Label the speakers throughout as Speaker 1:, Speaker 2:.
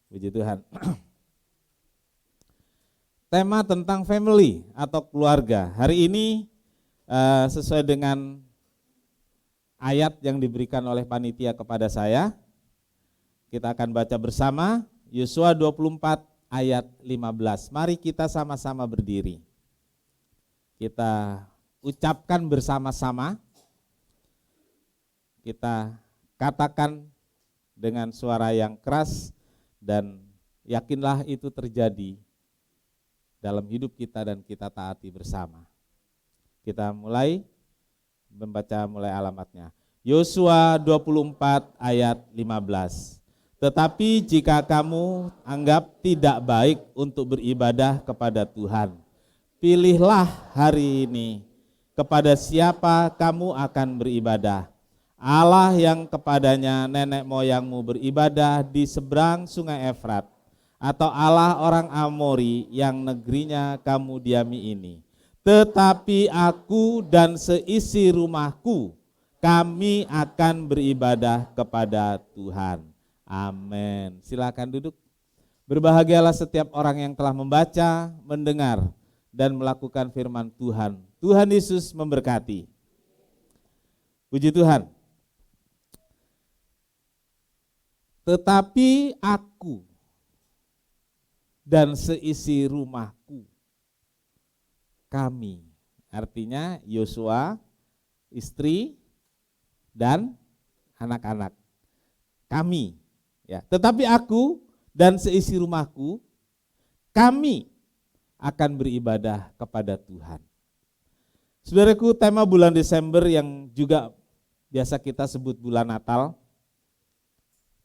Speaker 1: Puji Tuhan. Tema tentang family atau keluarga. Hari ini sesuai dengan ayat yang diberikan oleh panitia kepada saya, kita akan baca bersama Yosua 24 ayat 15. Mari kita sama-sama berdiri. Kita ucapkan bersama-sama. Kita katakan dengan suara yang keras dan yakinlah itu terjadi dalam hidup kita dan kita taati bersama. Kita mulai membaca alamatnya. Yosua 24 ayat 15. Tetapi jika kamu anggap tidak baik untuk beribadah kepada Tuhan, pilihlah hari ini kepada siapa kamu akan beribadah. Allah yang kepadanya nenek moyangmu beribadah di seberang sungai Efrat, atau Allah orang Amori yang negerinya kamu diami ini. Tetapi aku dan seisi rumahku, kami akan beribadah kepada Tuhan. Amin. Silakan duduk. Berbahagialah setiap orang yang telah membaca, mendengar, dan melakukan firman Tuhan. Tuhan Yesus memberkati. Puji Tuhan. Tetapi aku dan seisi rumahku, kami, artinya Yosua, istri, dan anak-anak. Kami, ya. Tetapi aku dan seisi rumahku, kami akan beribadah kepada Tuhan. Saudaraku, tema bulan Desember yang juga biasa kita sebut bulan Natal,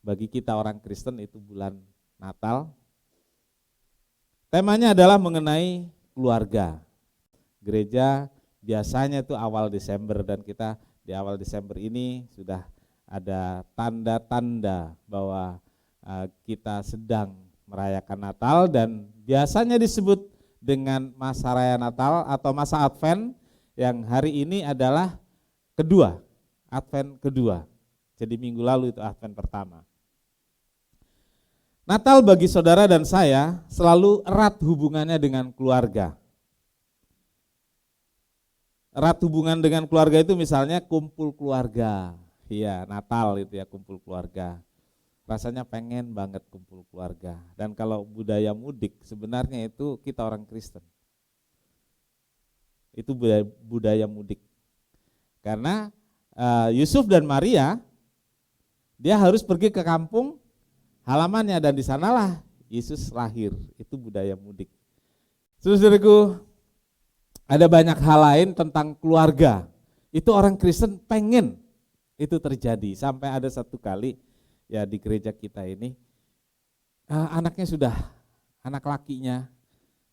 Speaker 1: bagi kita orang Kristen itu bulan Natal. Temanya adalah mengenai keluarga. Gereja biasanya itu awal Desember dan kita di awal Desember ini sudah ada tanda-tanda bahwa kita sedang merayakan Natal dan biasanya disebut dengan masa raya Natal atau masa Advent yang hari ini adalah kedua, Advent kedua. Jadi minggu lalu itu Advent pertama. Natal bagi saudara dan saya selalu erat hubungannya dengan keluarga. Erat hubungan dengan keluarga itu misalnya kumpul keluarga. Iya, Natal itu ya, kumpul keluarga. Rasanya pengen banget kumpul keluarga. Dan kalau budaya mudik sebenarnya itu kita orang Kristen. Itu budaya mudik. Karena Yusuf dan Maria dia harus pergi ke kampung halamannya dan di sanalah Yesus lahir. Itu budaya mudik. Saudaraku, ada banyak hal lain tentang keluarga. Itu orang Kristen pengen itu terjadi. Sampai ada satu kali ya di gereja kita ini anaknya sudah, anak lakinya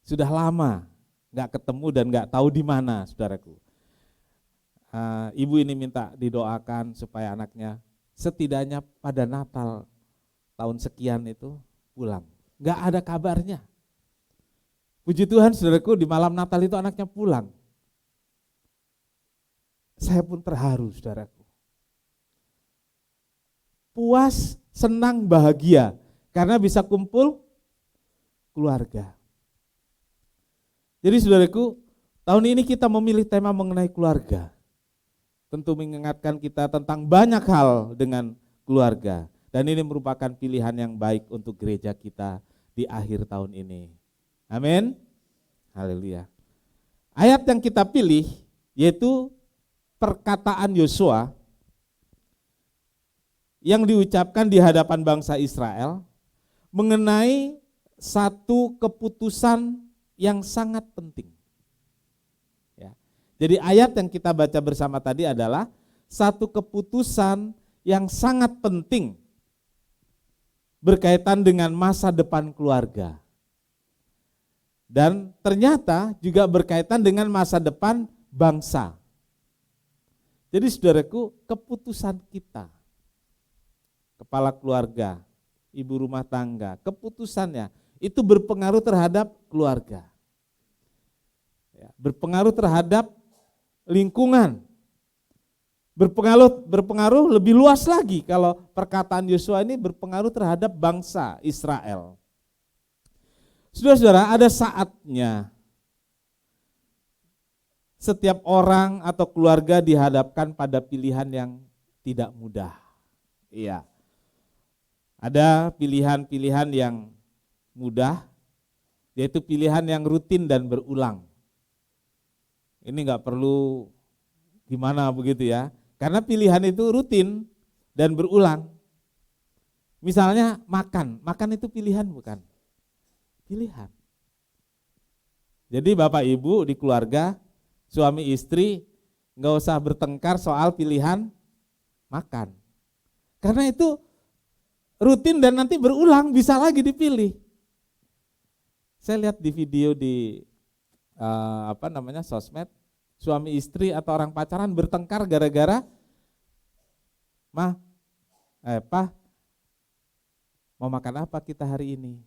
Speaker 1: sudah lama nggak ketemu dan nggak tahu di mana, saudaraku. Ibu ini minta didoakan supaya anaknya setidaknya pada Natal tahun sekian itu pulang. Nggak ada kabarnya. Puji Tuhan, saudaraku, di malam Natal itu anaknya pulang. Saya pun terharu, saudaraku. Puas, senang, bahagia karena bisa kumpul keluarga. Jadi saudaraku, tahun ini kita memilih tema mengenai keluarga. Tentu mengingatkan kita tentang banyak hal dengan keluarga. Dan ini merupakan pilihan yang baik untuk gereja kita di akhir tahun ini. Amin. Haleluya. Ayat yang kita pilih yaitu perkataan Yosua yang diucapkan di hadapan bangsa Israel mengenai satu keputusan yang sangat penting. Ya. Jadi ayat yang kita baca bersama tadi adalah satu keputusan yang sangat penting berkaitan dengan masa depan keluarga. Dan ternyata juga berkaitan dengan masa depan bangsa. Jadi saudaraku, keputusan kita, kepala keluarga, ibu rumah tangga, keputusannya itu berpengaruh terhadap keluarga. Ya, berpengaruh terhadap lingkungan, berpengaruh lebih luas lagi kalau perkataan Yosua ini berpengaruh terhadap bangsa Israel. Saudara-saudara, ada saatnya setiap orang atau keluarga dihadapkan pada pilihan yang tidak mudah. Iya. Ada pilihan-pilihan yang mudah, yaitu pilihan yang rutin dan berulang. Ini enggak perlu gimana begitu ya. Karena pilihan itu rutin dan berulang. Misalnya makan itu pilihan bukan? Pilihan. Jadi Bapak Ibu di keluarga, suami istri nggak usah bertengkar soal pilihan makan. Karena itu rutin dan nanti berulang, bisa lagi dipilih. Saya lihat di video di sosmed, suami istri atau orang pacaran bertengkar gara-gara Pak, mau makan apa kita hari ini?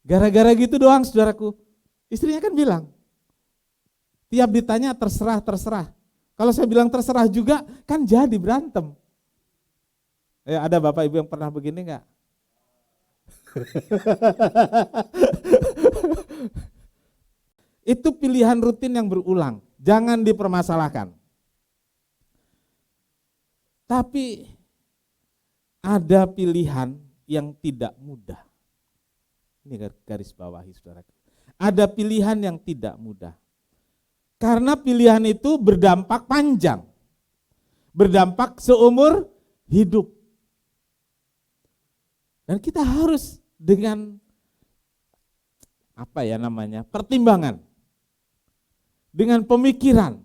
Speaker 1: Gara-gara gitu doang saudaraku. Istrinya kan bilang, tiap ditanya terserah. Kalau saya bilang terserah juga kan jadi berantem. Ada Bapak Ibu yang pernah begini enggak? Itu pilihan rutin yang berulang, jangan dipermasalahkan. Tapi ada pilihan yang tidak mudah. Ini garis bawahi saudaraku. Ada pilihan yang tidak mudah. Karena pilihan itu berdampak panjang. Berdampak seumur hidup. Dan kita harus dengan pertimbangan. Dengan pemikiran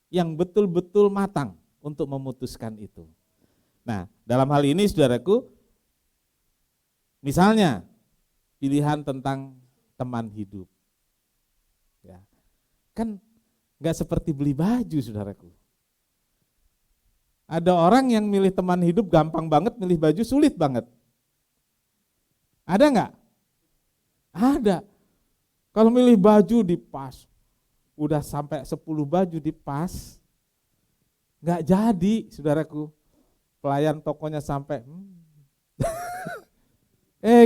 Speaker 1: yang betul-betul matang untuk memutuskan itu. Nah, dalam hal ini saudaraku, misalnya pilihan tentang teman hidup. Ya. Kan enggak seperti beli baju saudaraku. Ada orang yang milih teman hidup gampang banget, milih baju sulit banget. Ada enggak? Ada. Kalau milih baju dipas, udah sampai 10 baju dipas, enggak jadi saudaraku. Pelayan tokonya sampai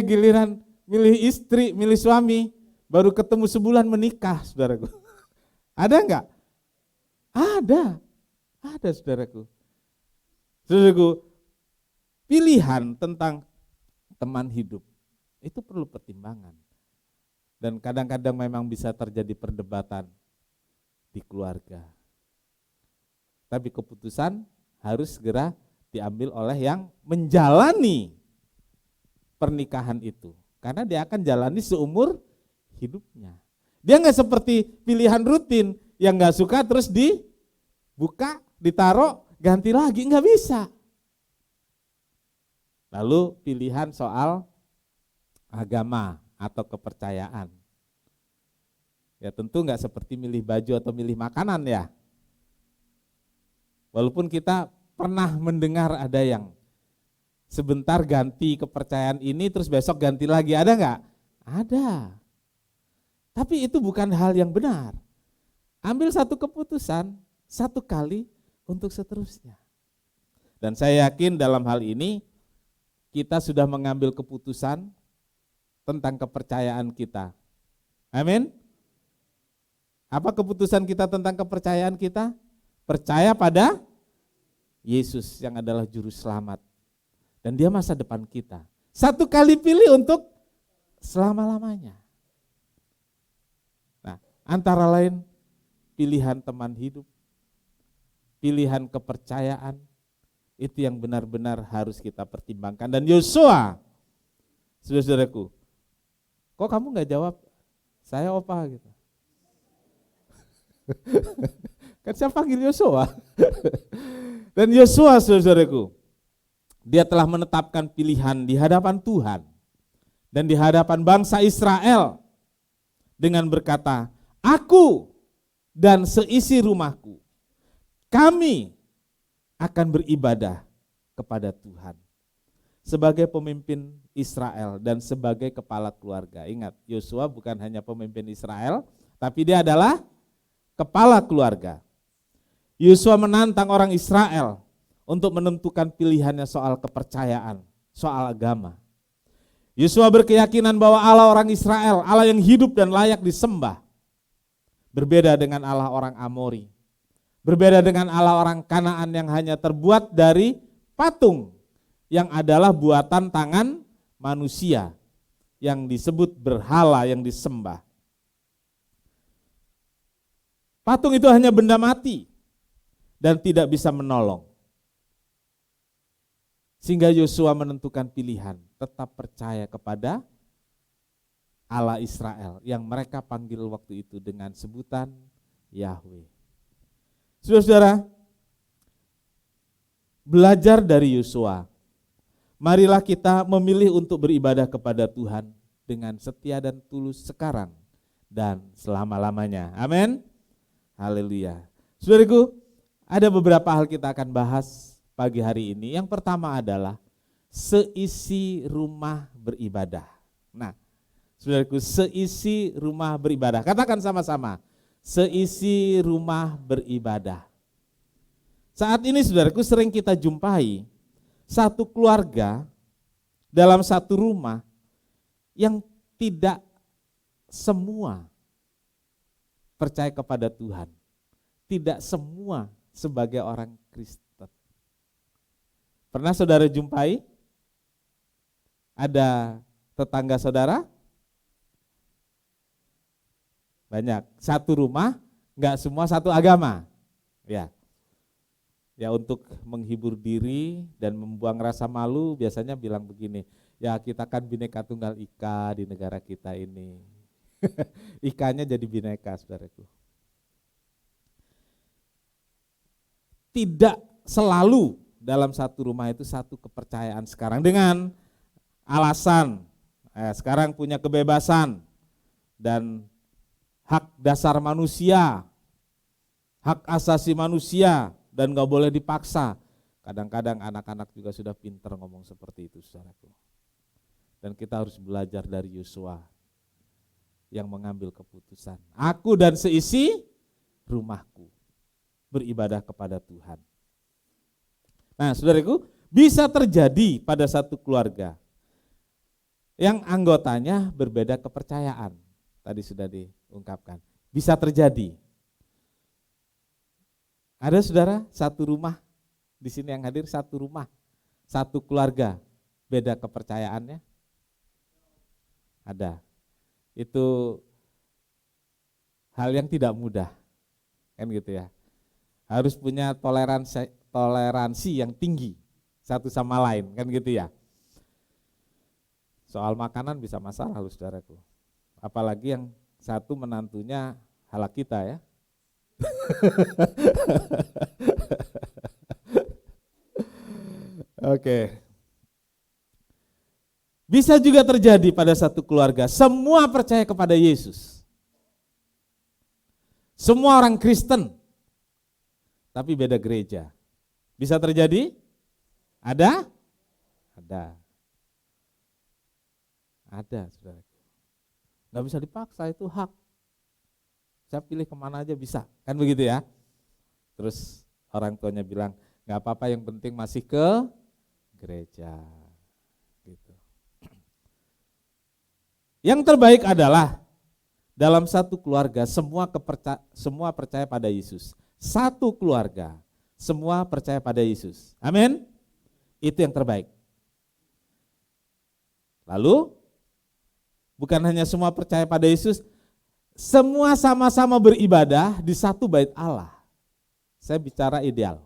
Speaker 1: giliran milih istri, milih suami, baru ketemu sebulan menikah saudaraku. Ada enggak? Ada saudaraku. Saudaraku, pilihan tentang teman hidup itu perlu pertimbangan. Dan kadang-kadang memang bisa terjadi perdebatan di keluarga. Tapi keputusan harus segera diambil oleh yang menjalani pernikahan itu. Karena dia akan jalani seumur hidupnya. Dia enggak seperti pilihan rutin yang enggak suka terus dibuka, ditaruh, ganti lagi, enggak bisa. Lalu pilihan soal agama atau kepercayaan. Ya tentu enggak seperti milih baju atau milih makanan ya. Walaupun kita pernah mendengar ada yang sebentar ganti kepercayaan ini terus besok ganti lagi, ada enggak? Ada. Tapi itu bukan hal yang benar. Ambil satu keputusan, satu kali untuk seterusnya. Dan saya yakin dalam hal ini kita sudah mengambil keputusan tentang kepercayaan kita. Amin. Apa keputusan kita tentang kepercayaan kita? Percaya pada Yesus yang adalah juru selamat. Dan dia masa depan kita. Satu kali pilih untuk selama-lamanya. Nah, antara lain pilihan teman hidup, pilihan kepercayaan, itu yang benar-benar harus kita pertimbangkan. Dan Yosua, saudara-saudaraku, kok kamu enggak jawab? Saya opa gitu. Kan saya panggil Yosua. Dan Yosua, saudara-saudaraku, dia telah menetapkan pilihan di hadapan Tuhan dan di hadapan bangsa Israel dengan berkata, aku dan seisi rumahku, kami akan beribadah kepada Tuhan. Sebagai pemimpin Israel dan sebagai kepala keluarga. Ingat, Yosua bukan hanya pemimpin Israel, tapi dia adalah kepala keluarga. Yosua menantang orang Israel untuk menentukan pilihannya soal kepercayaan, soal agama. Yosua berkeyakinan bahwa Allah orang Israel, Allah yang hidup dan layak disembah, berbeda dengan Allah orang Amori, berbeda dengan Allah orang Kanaan yang hanya terbuat dari patung yang adalah buatan tangan manusia yang disebut berhala yang disembah. Patung itu hanya benda mati dan tidak bisa menolong. Sehingga Yosua menentukan pilihan, tetap percaya kepada Allah Israel yang mereka panggil waktu itu dengan sebutan Yahweh. Saudara-saudara, belajar dari Yosua. Marilah kita memilih untuk beribadah kepada Tuhan dengan setia dan tulus sekarang dan selama-lamanya. Amin. Haleluya. Saudaraku, ada beberapa hal kita akan bahas pagi hari ini. Yang pertama adalah seisi rumah beribadah. Nah, saudaraku, seisi rumah beribadah. Katakan sama-sama, seisi rumah beribadah. Saat ini saudaraku sering kita jumpai satu keluarga dalam satu rumah yang tidak semua percaya kepada Tuhan. Tidak semua sebagai orang Kristen. Pernah saudara jumpai ada tetangga saudara? Banyak. Satu rumah, enggak semua satu agama. Ya. Ya, untuk menghibur diri dan membuang rasa malu biasanya bilang begini, ya kita kan bineka tunggal ika di negara kita ini. Ikanya jadi bineka, saudaraku. Tidak selalu dalam satu rumah itu satu kepercayaan sekarang dengan alasan sekarang punya kebebasan dan hak dasar manusia, hak asasi manusia dan gak boleh dipaksa. Kadang-kadang anak-anak juga sudah pintar ngomong seperti itu, saudaraku. Dan kita harus belajar dari Yosua yang mengambil keputusan. Aku dan seisi rumahku beribadah kepada Tuhan. Nah, saudaraku, bisa terjadi pada satu keluarga yang anggotanya berbeda kepercayaan. Tadi sudah diungkapkan. Bisa terjadi. Ada saudara satu rumah, di sini yang hadir satu rumah, satu keluarga, beda kepercayaannya? Ada. Itu hal yang tidak mudah, kan gitu ya. Harus punya toleransi yang tinggi satu sama lain, kan gitu ya. Soal makanan bisa masalah loh saudaraku. Apalagi yang satu menantunya halak kita ya. Oke. Bisa juga terjadi pada satu keluarga, semua percaya kepada Yesus. Semua orang Kristen, tapi beda gereja. Bisa terjadi? Ada? Ada. Ada, saudara. Nggak bisa dipaksa, itu hak. Saya pilih kemana aja bisa, kan begitu ya. Terus orang tuanya bilang, nggak apa-apa yang penting masih ke gereja. Gitu. Yang terbaik adalah dalam satu keluarga semua percaya pada Yesus. Satu keluarga semua percaya pada Yesus. Amin. Itu yang terbaik. Lalu bukan hanya semua percaya pada Yesus, semua sama-sama beribadah di satu bait Allah. Saya bicara ideal.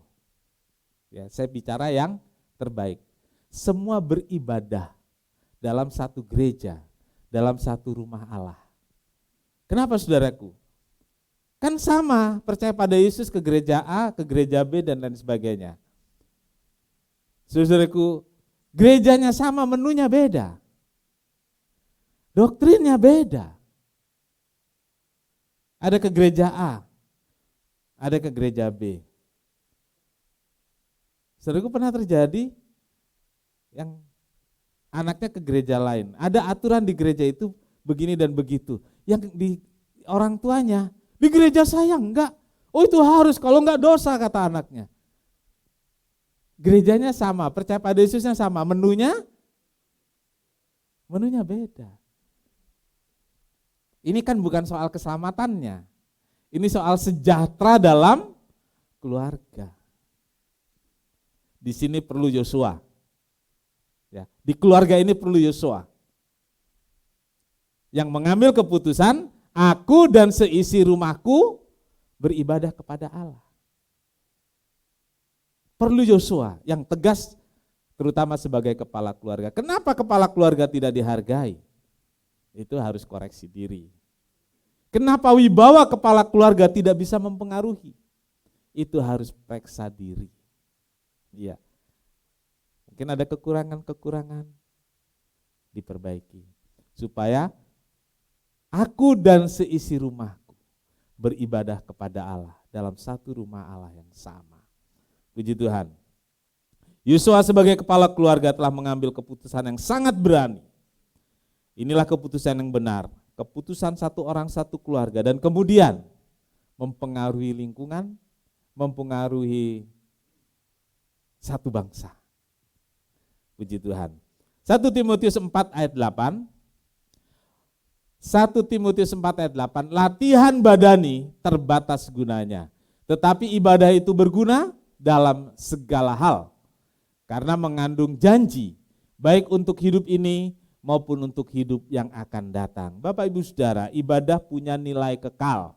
Speaker 1: Ya, saya bicara yang terbaik. Semua beribadah dalam satu gereja, dalam satu rumah Allah. Kenapa saudaraku? Kan sama, percaya pada Yesus ke gereja A, ke gereja B dan lain sebagainya. Saudaraku, gerejanya sama, menunya beda. Doktrinnya beda. Ada ke gereja A, ada ke gereja B. Saudaraku, pernah terjadi yang anaknya ke gereja lain. Ada aturan di gereja itu begini dan begitu. Yang di orang tuanya, di gereja saya enggak. Oh itu harus, kalau enggak dosa kata anaknya. Gerejanya sama, percaya pada Yesusnya sama, menunya beda. Ini kan bukan soal keselamatannya, ini soal sejahtera dalam keluarga. Di sini perlu Yosua. Ya, di keluarga ini perlu Yosua. Yang mengambil keputusan, aku dan seisi rumahku beribadah kepada Allah. Perlu Yosua yang tegas, terutama sebagai kepala keluarga. Kenapa kepala keluarga tidak dihargai? Itu harus koreksi diri. Kenapa wibawa kepala keluarga tidak bisa mempengaruhi? Itu harus periksa diri. Iya. Mungkin ada kekurangan-kekurangan, diperbaiki. Supaya aku dan seisi rumahku beribadah kepada Allah dalam satu rumah Allah yang sama. Puji Tuhan. Yosua sebagai kepala keluarga telah mengambil keputusan yang sangat berani. Inilah keputusan yang benar, keputusan satu orang satu keluarga, dan kemudian mempengaruhi lingkungan, mempengaruhi satu bangsa. Puji Tuhan. 1 Timotius 4 ayat 8. 1 Timotius 4 ayat 8, latihan badani terbatas gunanya, tetapi ibadah itu berguna dalam segala hal, karena mengandung janji, baik untuk hidup ini maupun untuk hidup yang akan datang. Bapak Ibu Saudara, ibadah punya nilai kekal.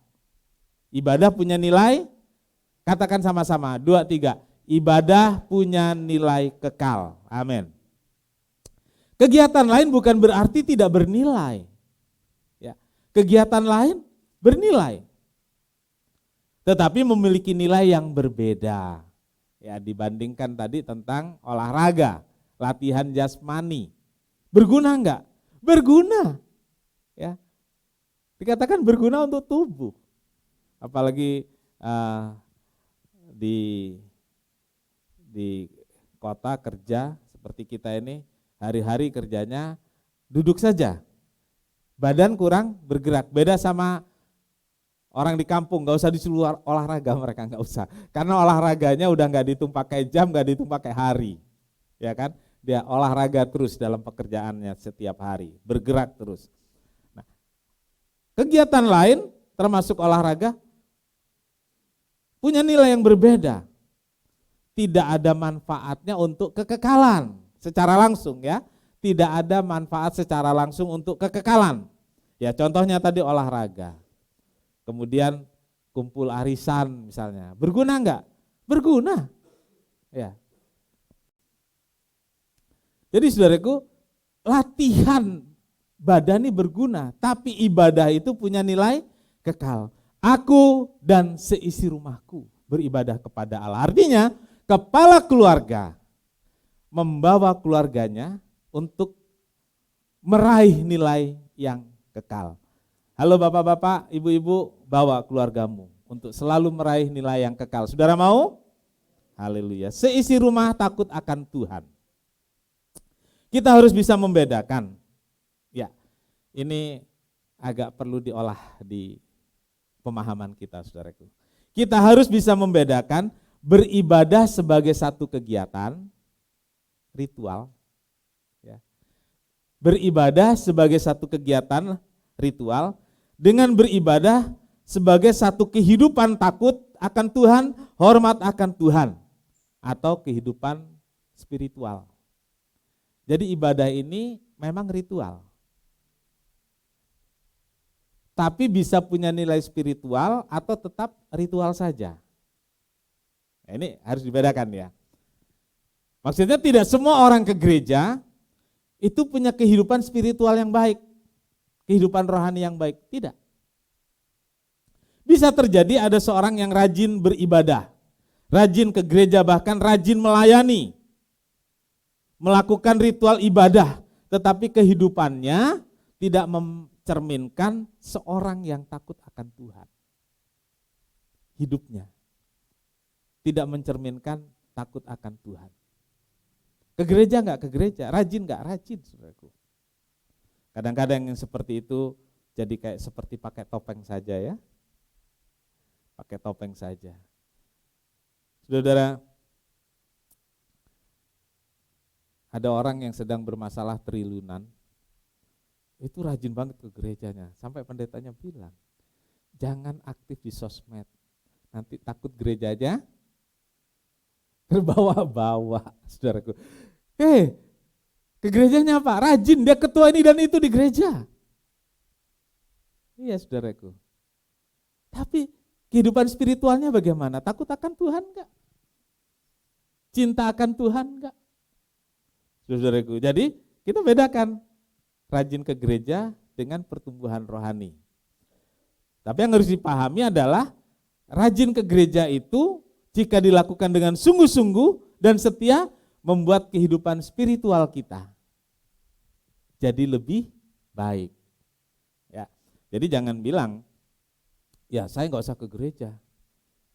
Speaker 1: Ibadah punya nilai, katakan sama-sama, 2, 3, ibadah punya nilai kekal. Amin. Kegiatan lain bukan berarti tidak bernilai. Ya, kegiatan lain bernilai, tetapi memiliki nilai yang berbeda. Ya, dibandingkan tadi tentang olahraga, latihan jasmani. Berguna enggak? Berguna. Ya. Dikatakan berguna untuk tubuh. Apalagi di kota kerja seperti kita ini, hari-hari kerjanya duduk saja. Badan kurang bergerak. Beda sama orang di kampung, nggak usah disuruh olahraga, mereka nggak usah. Karena olahraganya udah nggak dihitung pakai jam, nggak dihitung pakai hari, ya kan? Dia olahraga terus dalam pekerjaannya setiap hari, bergerak terus. Nah, kegiatan lain termasuk olahraga punya nilai yang berbeda. Tidak ada manfaatnya untuk kekekalan secara langsung, ya. Tidak ada manfaat secara langsung untuk kekekalan. Ya, contohnya tadi olahraga. Kemudian kumpul arisan misalnya, berguna enggak? Berguna. Ya. Jadi saudaraku, latihan badani berguna, tapi ibadah itu punya nilai kekal. Aku dan seisi rumahku beribadah kepada Allah. Artinya, kepala keluarga membawa keluarganya untuk meraih nilai yang kekal. Halo bapak-bapak, ibu-ibu, bawa keluargamu untuk selalu meraih nilai yang kekal. Saudara mau? Haleluya. Seisi rumah takut akan Tuhan. Kita harus bisa membedakan. Ya, ini agak perlu diolah di pemahaman kita, saudaraku. Kita harus bisa membedakan beribadah sebagai satu kegiatan, ritual. Ya. Beribadah sebagai satu kegiatan, ritual, dengan beribadah sebagai satu kehidupan takut akan Tuhan, hormat akan Tuhan, atau kehidupan spiritual. Jadi ibadah ini memang ritual, tapi bisa punya nilai spiritual atau tetap ritual saja. Nah, ini harus dibedakan ya. Maksudnya tidak semua orang ke gereja itu punya kehidupan spiritual yang baik, kehidupan rohani yang baik, tidak. Bisa terjadi ada seorang yang rajin beribadah, rajin ke gereja, bahkan rajin melayani, melakukan ritual ibadah, tetapi kehidupannya tidak mencerminkan seorang yang takut akan Tuhan. Hidupnya tidak mencerminkan takut akan Tuhan. Ke gereja enggak? Ke gereja. Rajin enggak? Rajin, saudaraku. Kadang-kadang yang seperti itu jadi kayak seperti pakai topeng saja ya. pakai topeng saja. Saudara, ada orang yang sedang bermasalah triliunan, itu rajin banget ke gerejanya, sampai pendetanya bilang, jangan aktif di sosmed, nanti takut gerejanya terbawa-bawa. Saudaraku, ke gerejanya apa? Rajin, dia ketua ini dan itu di gereja. Iya saudaraku. Tapi kehidupan spiritualnya bagaimana? Takut akan Tuhan enggak? Cinta akan Tuhan enggak? Saudaraku, jadi kita bedakan rajin ke gereja dengan pertumbuhan rohani. Tapi yang harus dipahami adalah rajin ke gereja itu jika dilakukan dengan sungguh-sungguh dan setia membuat kehidupan spiritual kita jadi lebih baik. Ya, jadi jangan bilang, ya saya nggak usah ke gereja,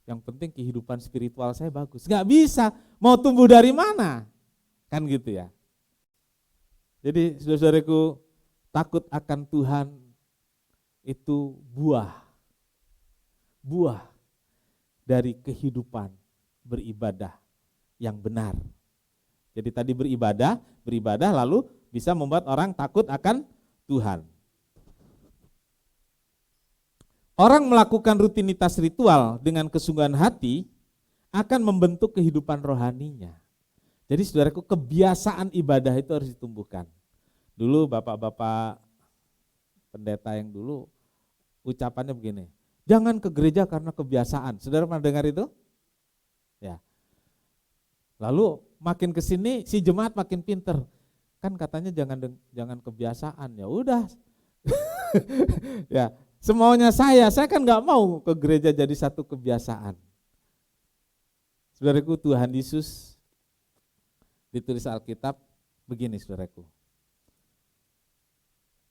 Speaker 1: yang penting kehidupan spiritual saya bagus. Nggak bisa, mau tumbuh dari mana? Kan gitu ya. Jadi saudara-saudaraku, takut akan Tuhan itu buah dari kehidupan beribadah yang benar. Jadi tadi beribadah lalu bisa membuat orang takut akan Tuhan. Orang melakukan rutinitas ritual dengan kesungguhan hati akan membentuk kehidupan rohaninya. Jadi saudaraku, kebiasaan ibadah itu harus ditumbuhkan. Dulu bapak-bapak pendeta yang dulu ucapannya begini, jangan ke gereja karena kebiasaan. Saudara pernah dengar itu? Ya. Lalu makin ke sini si jemaat makin pinter. Kan katanya jangan kebiasaan. Ya udah. Ya, semaunya saya kan nggak mau ke gereja jadi satu kebiasaan. Saudaraku, Tuhan Yesus ditulis Alkitab begini saudaraku.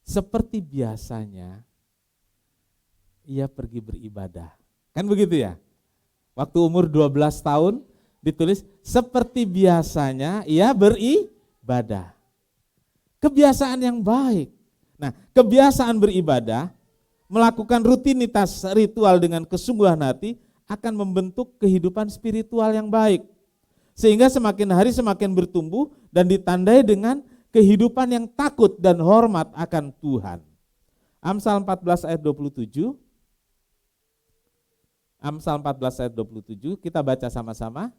Speaker 1: Seperti biasanya ia pergi beribadah. Kan begitu ya? Waktu umur 12 tahun ditulis seperti biasanya ia beribadah. Kebiasaan yang baik. Nah, kebiasaan beribadah, melakukan rutinitas ritual dengan kesungguhan hati akan membentuk kehidupan spiritual yang baik. Sehingga semakin hari semakin bertumbuh dan ditandai dengan kehidupan yang takut dan hormat akan Tuhan. Amsal 14 ayat 27. Amsal 14 ayat 27, kita baca sama-sama.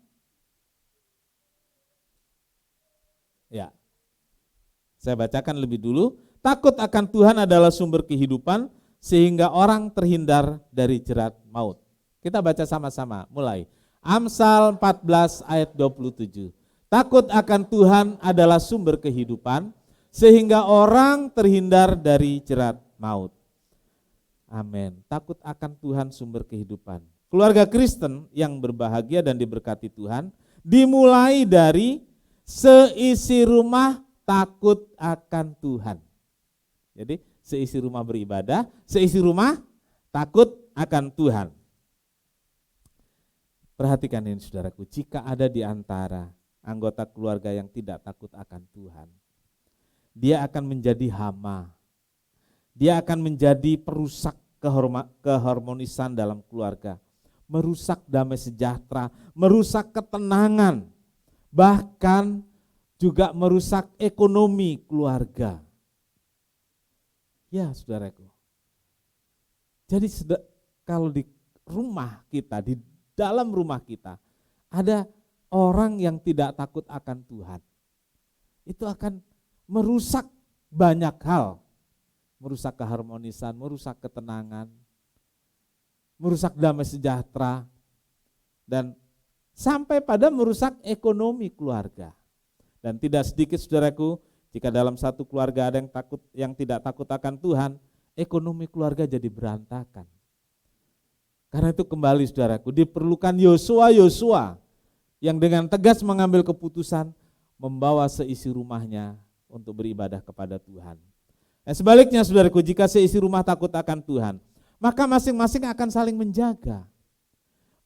Speaker 1: Ya. Saya bacakan lebih dulu. Takut akan Tuhan adalah sumber kehidupan sehingga orang terhindar dari jerat maut. Kita baca sama-sama, mulai. Amsal 14 ayat 27. Takut akan Tuhan adalah sumber kehidupan sehingga orang terhindar dari jerat maut. Amin. Takut akan Tuhan sumber kehidupan. Keluarga Kristen yang berbahagia dan diberkati Tuhan dimulai dari seisi rumah takut akan Tuhan. Jadi seisi rumah beribadah, seisi rumah takut akan Tuhan. Perhatikan ini saudaraku, jika ada di antara anggota keluarga yang tidak takut akan Tuhan, dia akan menjadi hama, dia akan menjadi perusak keharmonisan dalam keluarga, merusak damai sejahtera, merusak ketenangan, bahkan juga merusak ekonomi keluarga. Ya saudaraku, jadi kalau di rumah kita, di dalam rumah kita ada orang yang tidak takut akan Tuhan, itu akan merusak banyak hal, merusak keharmonisan, merusak ketenangan, merusak damai sejahtera, dan sampai pada merusak ekonomi keluarga. Dan tidak sedikit saudaraku, jika dalam satu keluarga ada yang tidak takut akan Tuhan, ekonomi keluarga jadi berantakan. Karena itu kembali saudaraku, diperlukan Yosua yang dengan tegas mengambil keputusan membawa seisi rumahnya untuk beribadah kepada Tuhan. Sebaliknya saudaraku, jika seisi rumah takut akan Tuhan, maka masing-masing akan saling menjaga,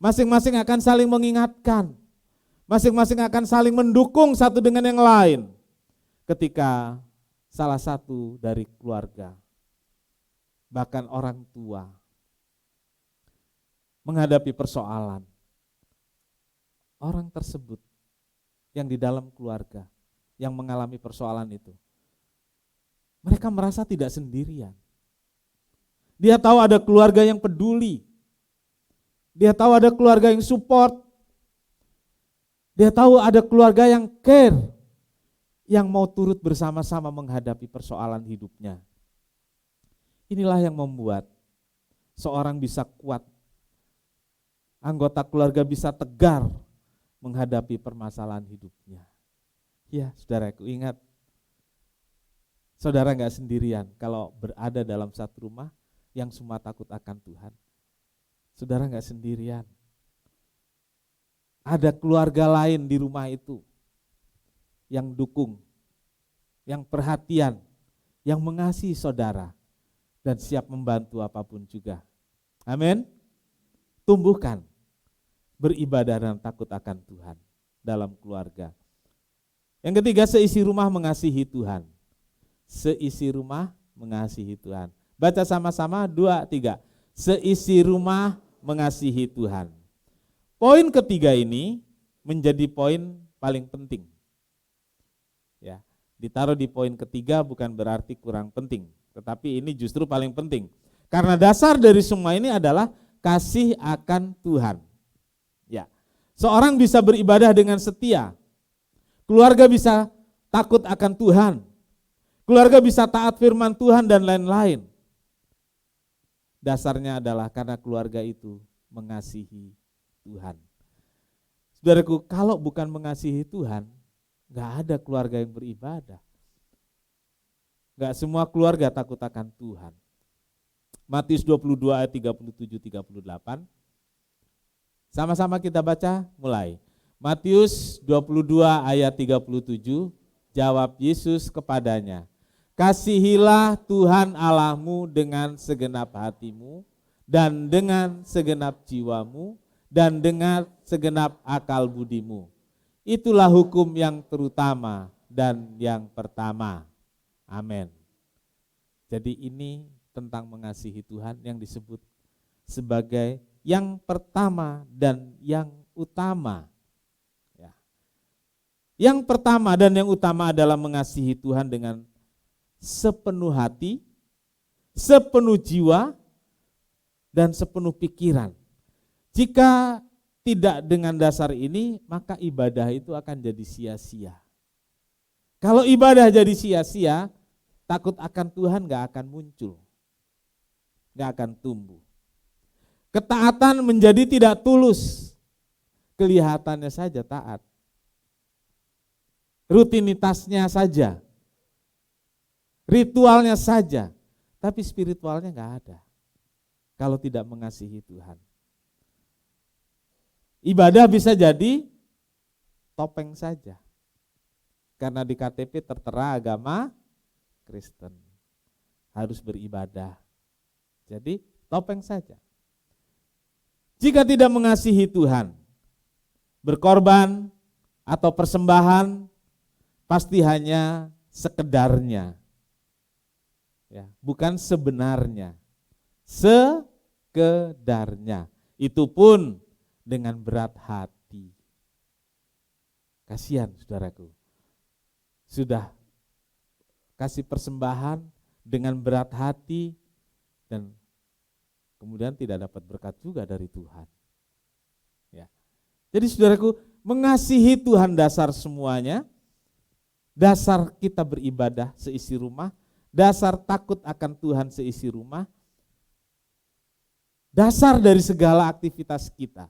Speaker 1: masing-masing akan saling mengingatkan, masing-masing akan saling mendukung satu dengan yang lain ketika salah satu dari keluarga, bahkan orang tua, menghadapi persoalan. Orang tersebut yang di dalam keluarga yang mengalami persoalan itu, mereka merasa tidak sendirian. Dia tahu ada keluarga yang peduli. Dia tahu ada keluarga yang support. Dia tahu ada keluarga yang care, yang mau turut bersama-sama menghadapi persoalan hidupnya. Inilah yang membuat seorang bisa kuat, anggota keluarga bisa tegar menghadapi permasalahan hidupnya. Ya, saudaraku, ingat, saudara enggak sendirian kalau berada dalam satu rumah yang semua takut akan Tuhan. Saudara enggak sendirian. Ada keluarga lain di rumah itu yang dukung, yang perhatian, yang mengasihi saudara dan siap membantu apapun juga. Amin. Tumbuhkan beribadah dan takut akan Tuhan dalam keluarga. Yang ketiga, seisi rumah mengasihi Tuhan. Seisi rumah mengasihi Tuhan. Baca sama-sama 2, 3. Seisi rumah mengasihi Tuhan. Poin ketiga ini menjadi poin paling penting. Ya, ditaruh di poin ketiga bukan berarti kurang penting, tetapi ini justru paling penting. Karena dasar dari semua ini adalah kasih akan Tuhan. Ya. Seorang bisa beribadah dengan setia. Keluarga bisa takut akan Tuhan. Keluarga bisa taat firman Tuhan dan lain-lain. Dasarnya adalah karena keluarga itu mengasihi Tuhan. Saudaraku, kalau bukan mengasihi Tuhan, enggak ada keluarga yang beribadah. Enggak semua keluarga takut akan Tuhan. Matius 22 ayat 37-38. Sama-sama kita baca, mulai. Matius 22 ayat 37, jawab Yesus kepadanya, kasihilah Tuhan Allahmu dengan segenap hatimu dan dengan segenap jiwamu dan dengan segenap akal budimu. Itulah hukum yang terutama dan yang pertama. Amin. Jadi ini tentang mengasihi Tuhan yang disebut sebagai yang pertama dan yang utama. Ya. Yang pertama dan yang utama adalah mengasihi Tuhan dengan sepenuh hati, sepenuh jiwa, dan sepenuh pikiran. Jika tidak dengan dasar ini, maka ibadah itu akan jadi sia-sia. Kalau ibadah jadi sia-sia, takut akan Tuhan gak akan muncul, gak akan tumbuh. Ketaatan menjadi tidak tulus, kelihatannya saja taat, rutinitasnya saja, ritualnya saja, tapi spiritualnya gak ada kalau tidak mengasihi Tuhan. Ibadah bisa jadi topeng saja, karena di KTP tertera agama Kristen, harus beribadah, jadi topeng saja. Jika tidak mengasihi Tuhan, berkorban atau persembahan pasti hanya sekedarnya, ya, bukan sebenarnya, sekedarnya. Itu pun dengan berat hati. Kasihan saudaraku, sudah kasih persembahan dengan berat hati dan kemudian tidak dapat berkat juga dari Tuhan. Ya. Jadi saudaraku, mengasihi Tuhan dasar semuanya, dasar kita beribadah seisi rumah, dasar takut akan Tuhan seisi rumah, dasar dari segala aktivitas kita,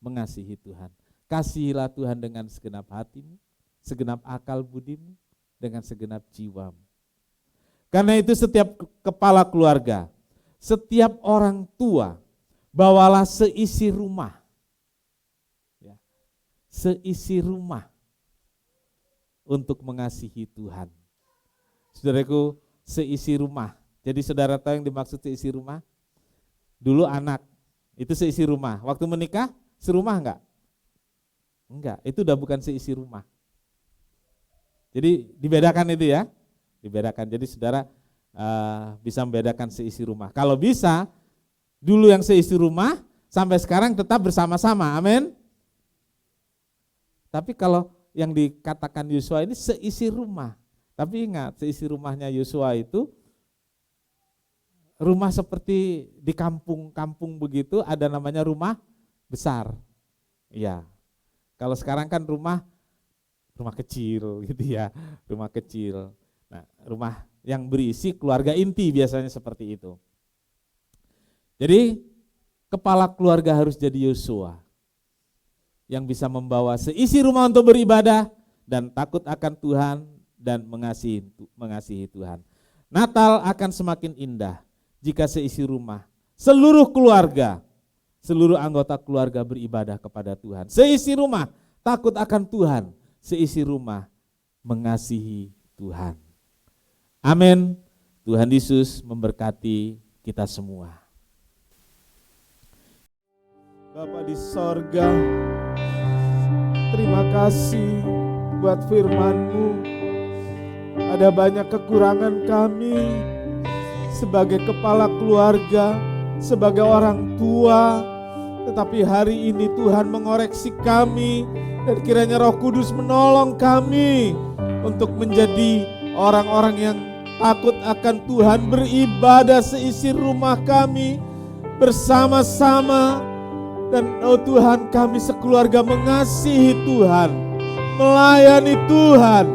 Speaker 1: mengasihi Tuhan. Kasihilah Tuhan dengan segenap hatimu, segenap akal budimu, dengan segenap jiwamu. Karena itu setiap kepala keluarga, setiap orang tua, bawalah seisi rumah. Ya, seisi rumah untuk mengasihi Tuhan. Saudaraku, seisi rumah. Jadi saudara tahu yang dimaksud seisi rumah? Dulu anak, itu seisi rumah. Waktu menikah, serumah enggak? Enggak, itu udah bukan seisi rumah. Jadi dibedakan itu ya, dibedakan. Jadi saudara bisa membedakan seisi rumah. Kalau bisa, Dulu yang seisi rumah, sampai sekarang tetap bersama-sama, amin. Tapi kalau yang dikatakan Yosua ini seisi rumah. Tapi ingat, seisi rumahnya Yosua itu rumah seperti di kampung-kampung begitu, ada namanya rumah besar. Iya. Kalau sekarang kan rumah kecil gitu ya, rumah kecil. Nah, rumah yang berisi keluarga inti biasanya seperti itu. Jadi kepala keluarga harus jadi Yosua yang bisa membawa seisi rumah untuk beribadah dan takut akan Tuhan dan mengasihi Tuhan. Natal akan semakin indah jika seisi rumah, seluruh keluarga, seluruh anggota keluarga beribadah kepada Tuhan. Seisi rumah takut akan Tuhan, seisi rumah mengasihi Tuhan. Amin. Tuhan Yesus memberkati kita semua.
Speaker 2: Bapa di sorga, terima kasih buat firman-Mu. Ada banyak kekurangan kami sebagai kepala keluarga, sebagai orang tua, tetapi hari ini Tuhan mengoreksi kami, dan kiranya Roh Kudus menolong kami untuk menjadi orang-orang yang takut akan Tuhan, beribadah seisi rumah kami bersama-sama. Dan Tuhan, kami sekeluarga mengasihi Tuhan, melayani Tuhan,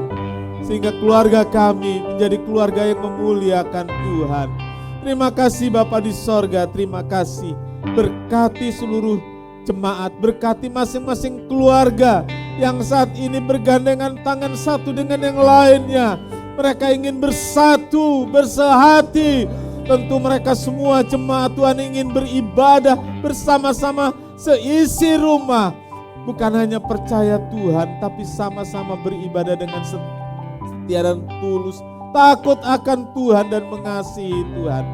Speaker 2: sehingga keluarga kami menjadi keluarga yang memuliakan Tuhan. Terima kasih Bapa di sorga, terima kasih. Berkati seluruh jemaat, berkati masing-masing keluarga yang saat ini bergandengan tangan satu dengan yang lainnya. Mereka ingin bersatu, bersehati. Tentu mereka semua jemaat Tuhan ingin beribadah bersama-sama seisi rumah. Bukan hanya percaya Tuhan, tapi sama-sama beribadah dengan setia dan tulus, takut akan Tuhan dan mengasihi Tuhan.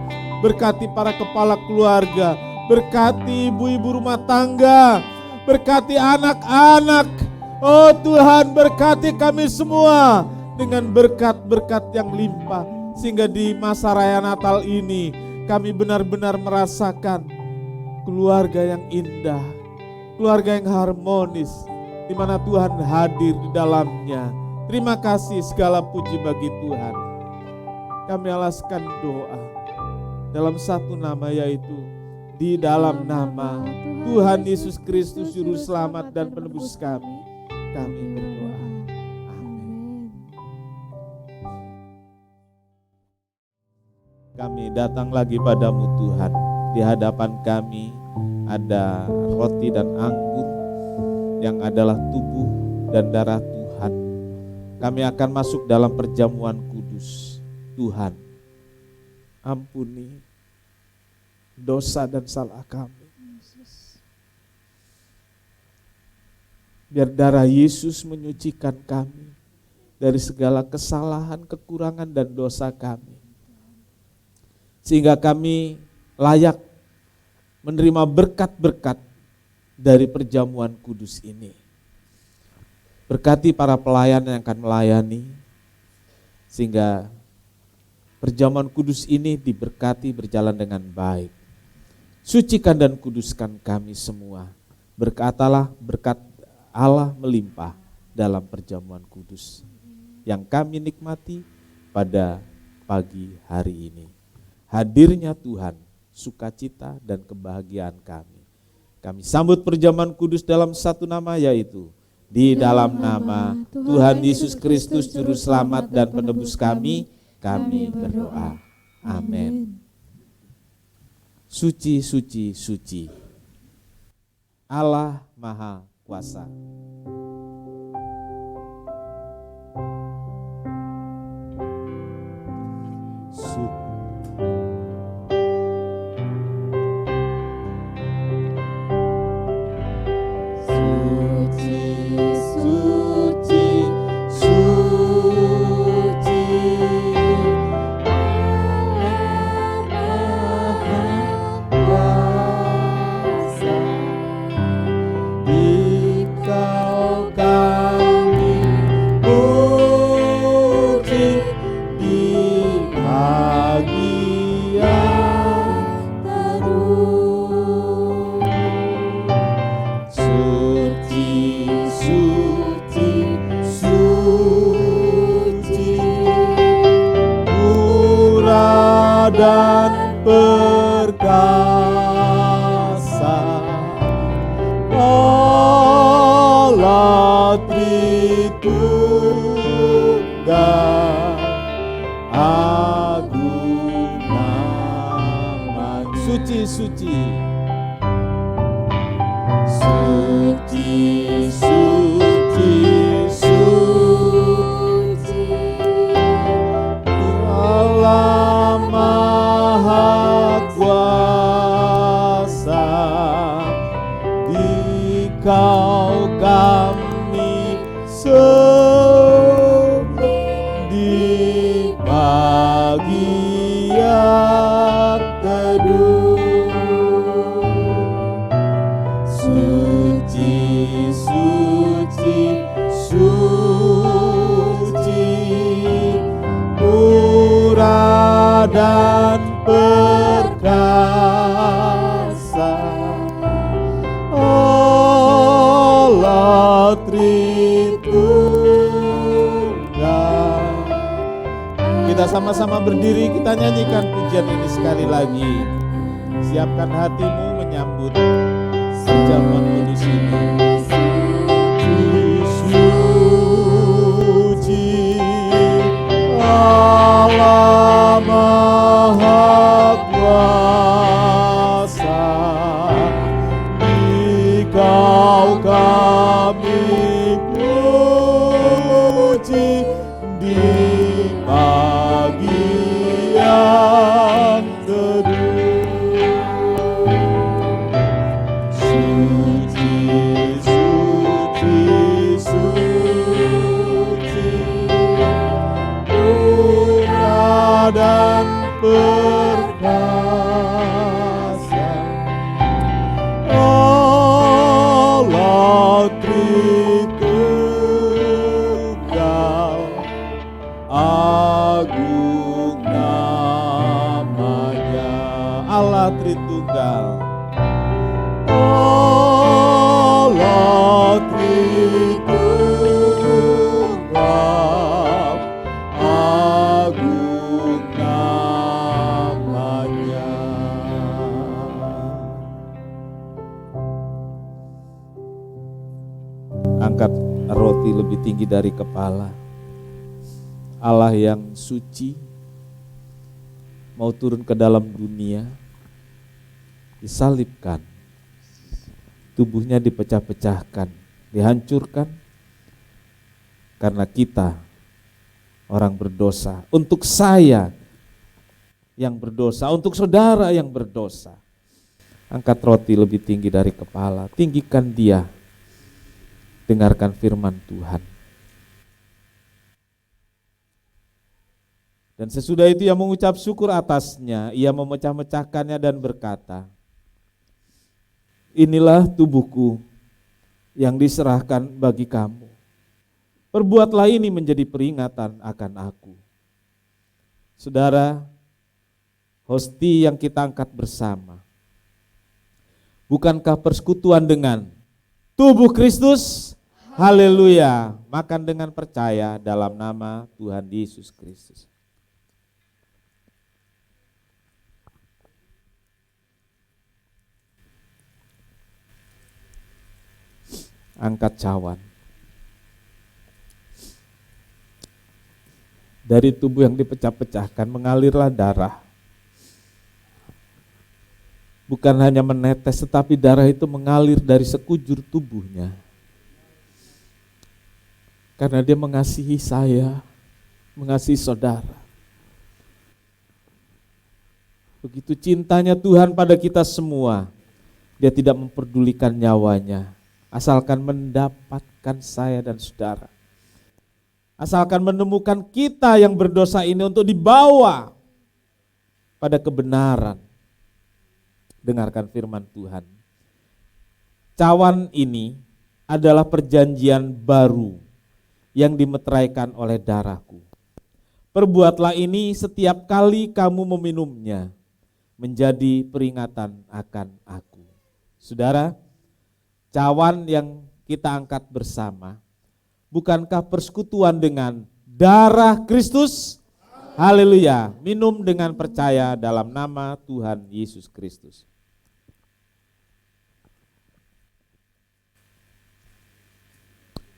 Speaker 2: Berkati para kepala keluarga, berkati ibu-ibu rumah tangga, berkati anak-anak. Oh Tuhan, berkati kami semua dengan berkat-berkat yang limpah. Sehingga di masa raya Natal ini kami benar-benar merasakan keluarga yang indah, keluarga yang harmonis, di mana Tuhan hadir di dalamnya. Terima kasih, segala puji bagi Tuhan. Kami alaskan doa dalam satu nama, yaitu di dalam nama Tuhan Yesus Kristus Juru Selamat dan Penebus kami berdoa.
Speaker 1: Kami datang lagi padamu Tuhan. Di hadapan kami ada roti dan anggur yang adalah tubuh dan darah Tuhan. Kami akan masuk dalam perjamuan kudus. Tuhan, ampuni dosa dan salah kami. Biar darah Yesus menyucikan kami dari segala kesalahan, kekurangan dan dosa kami. Sehingga kami layak menerima berkat-berkat dari perjamuan kudus ini. Berkati para pelayan yang akan melayani, sehingga perjamuan kudus ini diberkati berjalan dengan baik. Sucikan dan kuduskan kami semua. Berkatalah berkat Allah melimpah dalam perjamuan kudus yang kami nikmati pada pagi hari ini. Hadirnya Tuhan, sukacita dan kebahagiaan kami. Kami sambut perjamuan kudus dalam satu nama, yaitu di dalam nama Tuhan Yesus Kristus Juru Selamat dan Penebus kami berdoa. Amin. Suci, suci, suci. Allah Maha Kuasa.
Speaker 2: Kau agung nama. Suci, suci. Suci, suci, suci, Allah Maha Kuasa, Dikau kami di pagi yang teduh. Suci, suci, suci, murah dan perkasa, Allah Tritunggal. Kita sama-sama berdiri, kita nyanyikan pujian ini sekali lagi. Siapkan hatimu menyambut perjamuan kudus ini. Suci, Allah Maha Kuasa, Dikau kami puji di pagi yang teduh. Suci, suci, suci, murah dan perkasa, Allah Tritunggal, agung namanya. Allah Tritunggal, Allah Tritunggal, agung namanya. Angkat roti lebih tinggi dari kepala. Allah yang suci mau turun ke dalam dunia, disalibkan, tubuhnya dipecah-pecahkan, dihancurkan karena kita orang berdosa, untuk saya yang berdosa, untuk saudara yang berdosa. Angkat roti lebih tinggi dari kepala, tinggikan dia, dengarkan firman Tuhan. Dan sesudah itu ia mengucap syukur atasnya, ia memecah-mecahkannya dan berkata, inilah tubuhku yang diserahkan bagi kamu. Perbuatlah ini menjadi peringatan akan aku. Saudara, hosti yang kita angkat bersama, bukankah persekutuan dengan tubuh Kristus? Haleluya. Makan dengan percaya dalam nama Tuhan Yesus Kristus. Angkat cawan. Dari tubuh yang dipecah-pecahkan mengalirlah darah. Bukan hanya menetes, tetapi darah itu mengalir dari sekujur tubuhnya. Karena dia mengasihi saya, mengasihi saudara. Begitu cintanya Tuhan pada kita semua, dia tidak memperdulikan nyawanya. Asalkan mendapatkan saya dan saudara. Asalkan menemukan kita yang berdosa ini untuk dibawa pada kebenaran. Dengarkan firman Tuhan. Cawan ini adalah perjanjian baru yang dimeteraikan oleh darahku. Perbuatlah ini setiap kali kamu meminumnya, menjadi peringatan akan aku. Saudara, cawan yang kita angkat bersama, bukankah persekutuan dengan darah Kristus? Haleluya. Minum dengan percaya dalam nama Tuhan Yesus Kristus.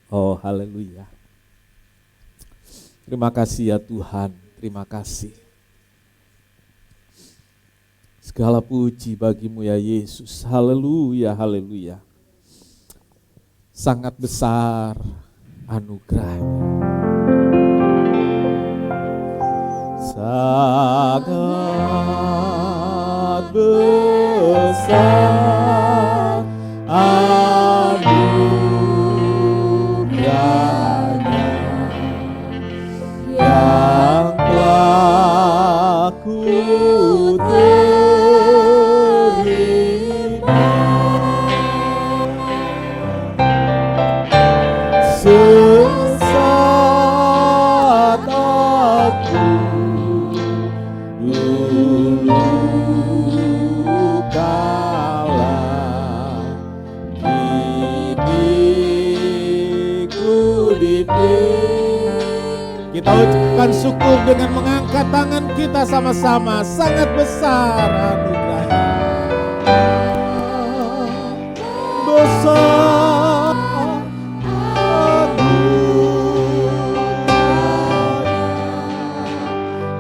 Speaker 2: Oh, haleluya.
Speaker 1: Terima kasih ya Tuhan, terima kasih. Segala puji bagimu ya Yesus, haleluya, haleluya. Sangat besar anugerahnya. Sangat besar anugerahnya yang telah ku terima. Sesat aku dulu kala, kini ku dipimpin. Kita ucapkan syukur dengan mengangkat tangan kita sama-sama. Sangat besar anugerahnya. Besar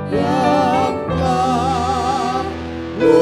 Speaker 1: yang telah ku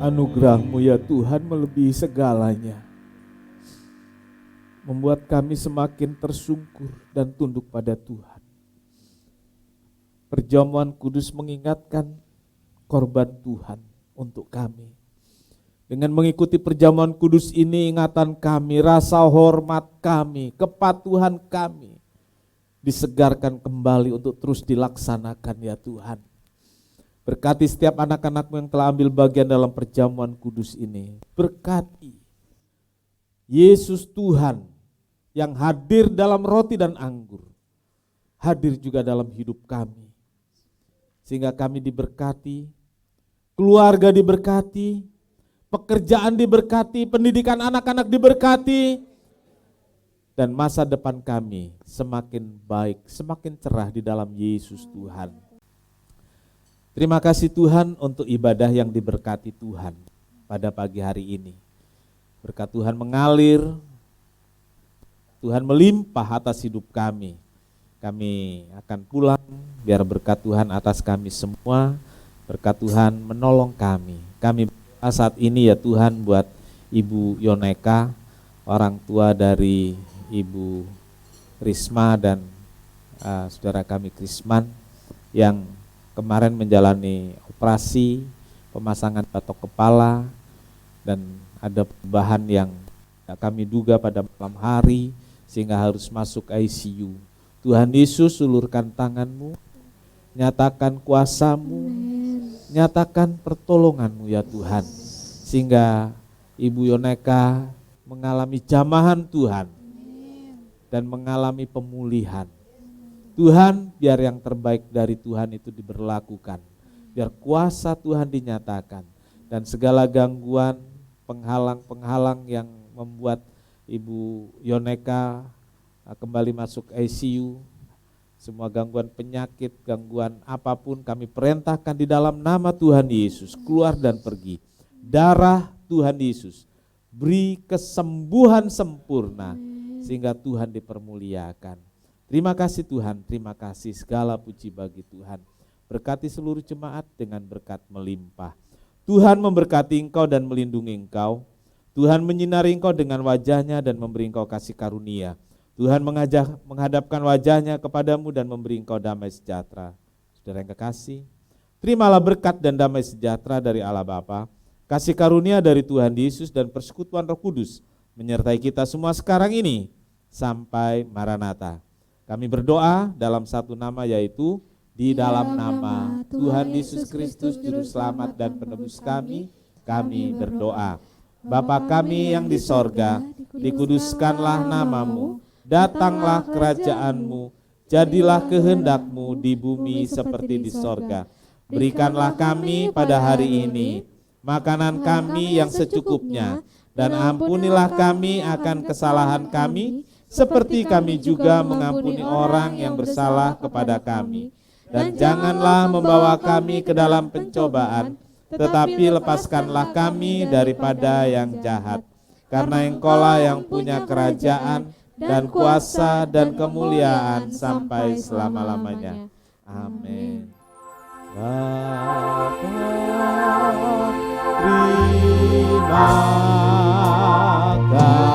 Speaker 1: Anugerah-Mu ya Tuhan melebihi segalanya, membuat kami semakin tersungkur dan tunduk pada Tuhan. Perjamuan kudus mengingatkan korban Tuhan untuk kami. Dengan mengikuti perjamuan kudus ini, ingatan kami, rasa hormat kami, kepatuhan kami disegarkan kembali untuk terus dilaksanakan ya Tuhan. Berkati setiap anak-anak-Mu yang telah ambil bagian dalam perjamuan kudus ini. Berkati Yesus Tuhan yang hadir dalam roti dan anggur, hadir juga dalam hidup kami. Sehingga kami diberkati, keluarga diberkati, pekerjaan diberkati, pendidikan anak-anak diberkati, dan masa depan kami semakin baik, semakin cerah di dalam Yesus Tuhan. Terima kasih Tuhan untuk ibadah yang diberkati Tuhan pada pagi hari ini. Berkat Tuhan mengalir, Tuhan melimpah atas hidup kami. Kami akan pulang, biar berkat Tuhan atas kami semua, berkat Tuhan menolong kami. Kami berdoa saat ini ya Tuhan buat Ibu Yoneka, orang tua dari Ibu Risma dan saudara kami Krisman yang kemarin menjalani operasi pemasangan batok kepala dan ada perubahan yang kami duga pada malam hari sehingga harus masuk ICU. Tuhan Yesus, ulurkan tangan-Mu, nyatakan kuasa-Mu, nyatakan pertolongan-Mu ya Tuhan, sehingga Ibu Yoneka mengalami jamahan Tuhan dan mengalami pemulihan. Tuhan, biar yang terbaik dari Tuhan itu diberlakukan, biar kuasa Tuhan dinyatakan, dan segala gangguan, penghalang-penghalang yang membuat Ibu Yoneka kembali masuk ICU, semua gangguan penyakit, gangguan apapun kami perintahkan di dalam nama Tuhan Yesus, keluar dan pergi. Darah Tuhan Yesus beri kesembuhan sempurna sehingga Tuhan dipermuliakan. Terima kasih Tuhan, terima kasih, segala puji bagi Tuhan. Berkati seluruh jemaat dengan berkat melimpah. Tuhan memberkati engkau dan melindungi engkau. Tuhan menyinari engkau dengan wajahnya dan memberi engkau kasih karunia. Tuhan menghadapkan wajahnya kepadamu dan memberi engkau damai sejahtera. Saudara yang kekasih, terimalah berkat dan damai sejahtera dari Allah Bapa, kasih karunia dari Tuhan Yesus dan persekutuan Roh Kudus menyertai kita semua sekarang ini sampai Maranatha. Kami berdoa dalam satu nama, yaitu di dalam nama Tuhan Yesus Kristus Juru Selamat dan Penebus kami berdoa. Bapa kami yang di sorga, dikuduskanlah namamu, datanglah kerajaan-mu, jadilah kehendak-mu di bumi seperti di sorga. Berikanlah kami pada hari ini makanan kami yang secukupnya, dan ampunilah kami akan kesalahan kami, seperti kami juga mengampuni orang yang bersalah kepada kami. Dan janganlah membawa kami ke dalam pencobaan, tetapi lepaskanlah kami daripada yang jahat. Karena Engkaulah yang punya kerajaan dan kuasa dan kemuliaan sampai selama-lamanya. Amin. Bapa, terima kasih.